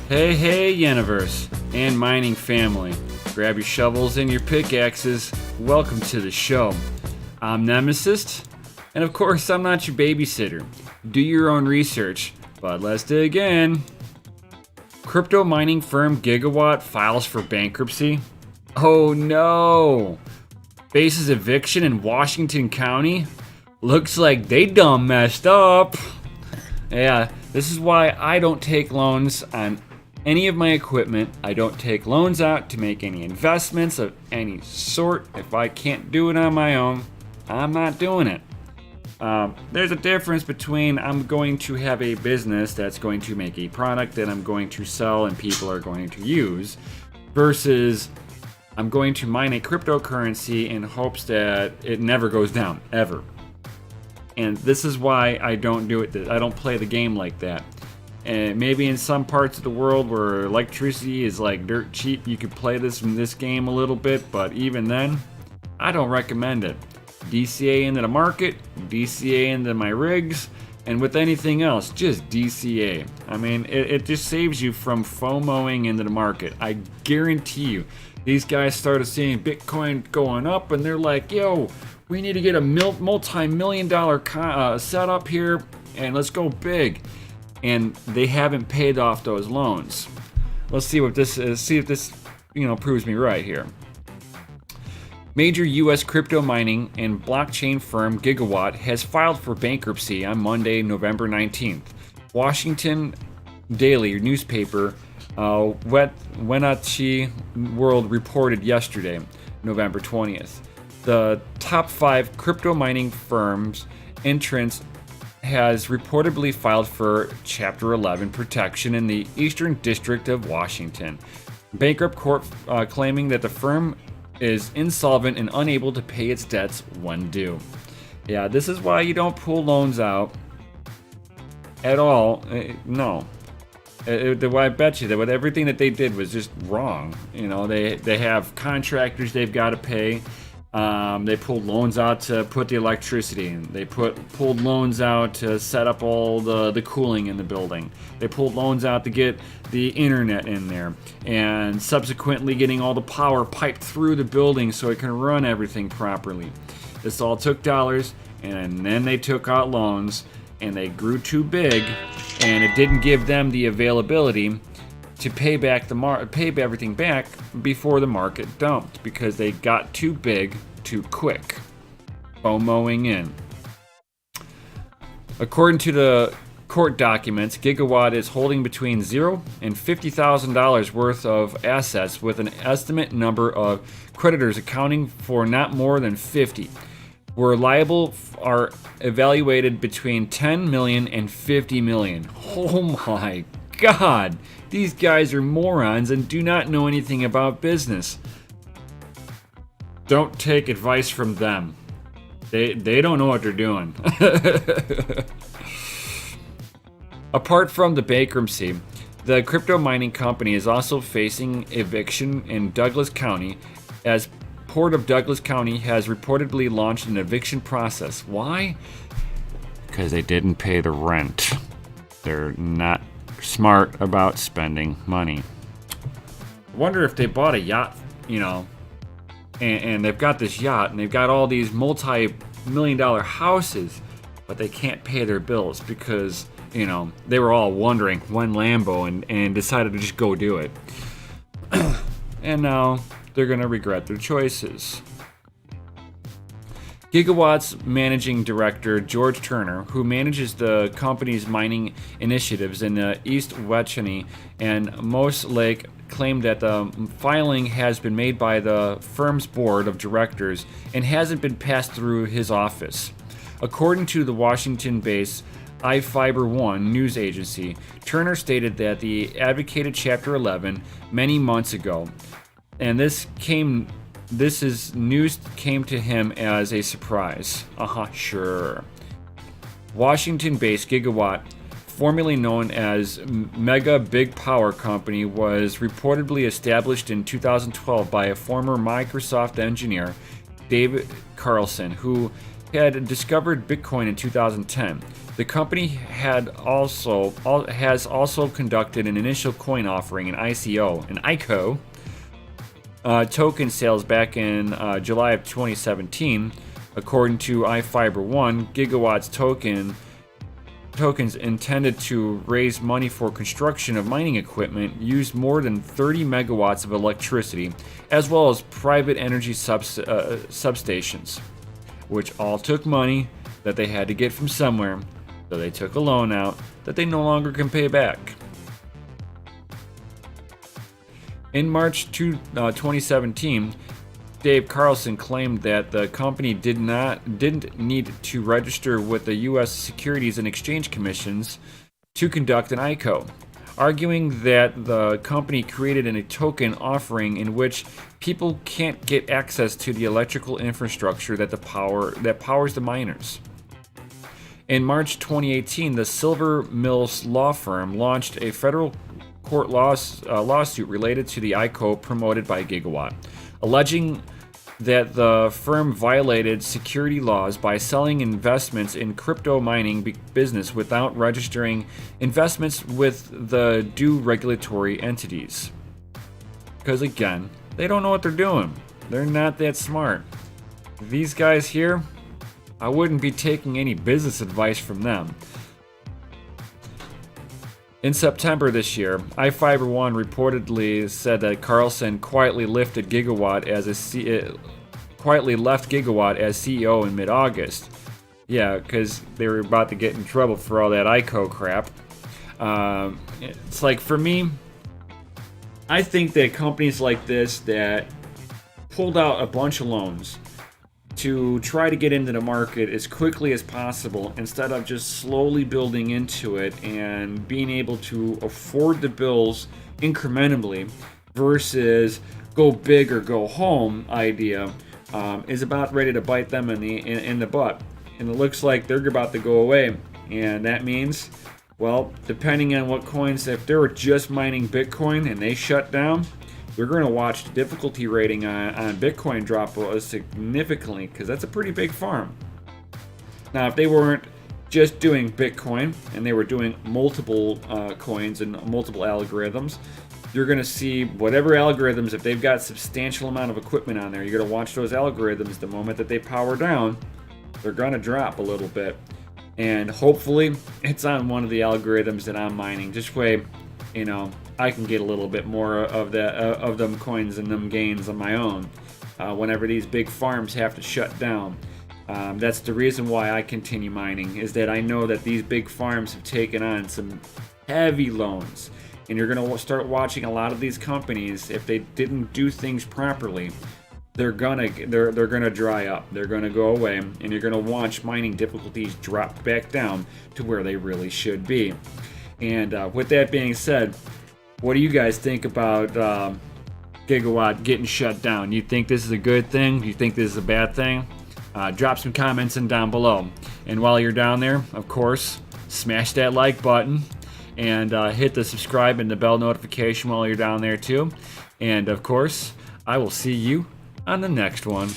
Hey, universe and mining family. Grab your shovels and your pickaxes. Welcome to the show. I'm Nemesis, and of course, I'm not your babysitter. Do your own research, but let's dig in. Crypto mining firm Giga Watt files for bankruptcy. Oh no! Faces eviction in Washington County. Looks like they done messed up. Yeah, this is why I don't take loans on any of my equipment. I don't take loans out to make any investments of any sort. If I can't do it on my own, I'm not doing it. There's a difference between I'm going to have a business that's going to make a product that I'm going to sell and people are going to use, versus I'm going to mine a cryptocurrency in hopes that it never goes down, ever. And this is why I don't do it. I don't play the game like that. And maybe in some parts of the world where electricity is like dirt cheap, you could play this game a little bit, but even then, I don't recommend it. DCA into the market, DCA into my rigs, and with anything else, just DCA. I mean, it just saves you from FOMOing into the market. I guarantee you, these guys started seeing Bitcoin going up, and they're like, yo, we need to get a multi-million-dollar setup here, and let's go big. And they haven't paid off those loans. Let's see what this is. See if this, proves me right here. Major U.S. crypto mining and blockchain firm Giga Watt has filed for bankruptcy on Monday, November 19th. Washington Daily newspaper Wenatchee World reported yesterday, November 20th. The top 5 crypto mining firms' entrants has reportedly filed for Chapter 11 protection in the Eastern District of Washington. Bankrupt court claiming that the firm is insolvent and unable to pay its debts when due. Yeah, this is why you don't pull loans out at all. No. I bet you that with everything that they did was just wrong. They have contractors they've got to pay. They pulled loans out to put the electricity in. They pulled loans out to set up all the cooling in the building. They pulled loans out to get the internet in there, and subsequently getting all the power piped through the building so it can run everything properly. This all took dollars, and then they took out loans, and they grew too big, and it didn't give them the availability to pay everything back before the market dumped, because they got too big too quick. FOMOing in. According to the court documents, Giga Watt is holding between $0 and $50,000 worth of assets, with an estimate number of creditors accounting for not more than 50. Where liable are evaluated between 10 million and 50 million. Oh my God, these guys are morons and do not know anything about business. Don't take advice from them. They don't know what they're doing. Apart from the bankruptcy, the crypto mining company is also facing eviction in Douglas County, as Port of Douglas County has reportedly launched an eviction process. Why? Because they didn't pay the rent. They're not smart about spending money. I wonder if they bought a yacht, and they've got this yacht, and they've got all these multi-million-dollar houses, but they can't pay their bills because, they were all wondering when Lambo and decided to just go do it. And now they're going to regret their choices. Giga Watt's managing director, George Turner, who manages the company's mining initiatives in the East Wetchney and Moose Lake, claimed that the filing has been made by the firm's board of directors and hasn't been passed through his office. According to the Washington-based iFiber1 news agency, Turner stated that he advocated Chapter 11 many months ago, and this news came to him as a surprise. Sure. Washington-based Giga Watt, formerly known as Mega Big Power Company, was reportedly established in 2012 by a former Microsoft engineer, David Carlson, who had discovered Bitcoin in 2010. The company has also conducted an initial coin offering, an ICO, token sales back in July of 2017. According to iFiber1, Giga Watt's tokens intended to raise money for construction of mining equipment used more than 30 megawatts of electricity, as well as private energy substations, which all took money that they had to get from somewhere, so they took a loan out that they no longer can pay back. In March 2017, Dave Carlson claimed that the company didn't need to register with the U.S. Securities and Exchange Commissions to conduct an ICO, arguing that the company created a token offering in which people can't get access to the electrical infrastructure that powers the miners. In March 2018, the Silver Mills law firm launched a federal court lawsuit related to the ICO promoted by Giga Watt, alleging that the firm violated security laws by selling investments in crypto mining business without registering investments with the due regulatory entities. Because again, they don't know what they're doing. They're not that smart. These guys here, I wouldn't be taking any business advice from them. In September this year, iFiber1 reportedly said that Carlson quietly left Giga Watt as CEO in mid-August. Yeah, because they were about to get in trouble for all that ICO crap. It's like, for me, I think that companies like this that pulled out a bunch of loans to try to get into the market as quickly as possible instead of just slowly building into it and being able to afford the bills incrementally versus go big or go home idea is about ready to bite them in the butt. And it looks like they're about to go away. And that means, well, depending on what coins, if they were just mining Bitcoin and they shut down, we're going to watch the difficulty rating on Bitcoin drop significantly, because that's a pretty big farm. Now, if they weren't just doing Bitcoin and they were doing multiple coins and multiple algorithms, you're going to see whatever algorithms, if they've got substantial amount of equipment on there, you're going to watch those algorithms. The moment that they power down, they're going to drop a little bit. And hopefully it's on one of the algorithms that I'm mining. Just way, I can get a little bit more of them coins and them gains on my own whenever these big farms have to shut down. That's the reason why I continue mining, is that I know that these big farms have taken on some heavy loans, and you're going to start watching a lot of these companies. If they didn't do things properly, they're gonna dry up. They're gonna go away, and you're gonna watch mining difficulties drop back down to where they really should be. And with that being said, what do you guys think about Giga Watt getting shut down? You think this is a good thing? Do you think this is a bad thing? Drop some comments in down below. And while you're down there, of course, smash that like button and hit the subscribe and the bell notification while you're down there too. And of course, I will see you on the next one.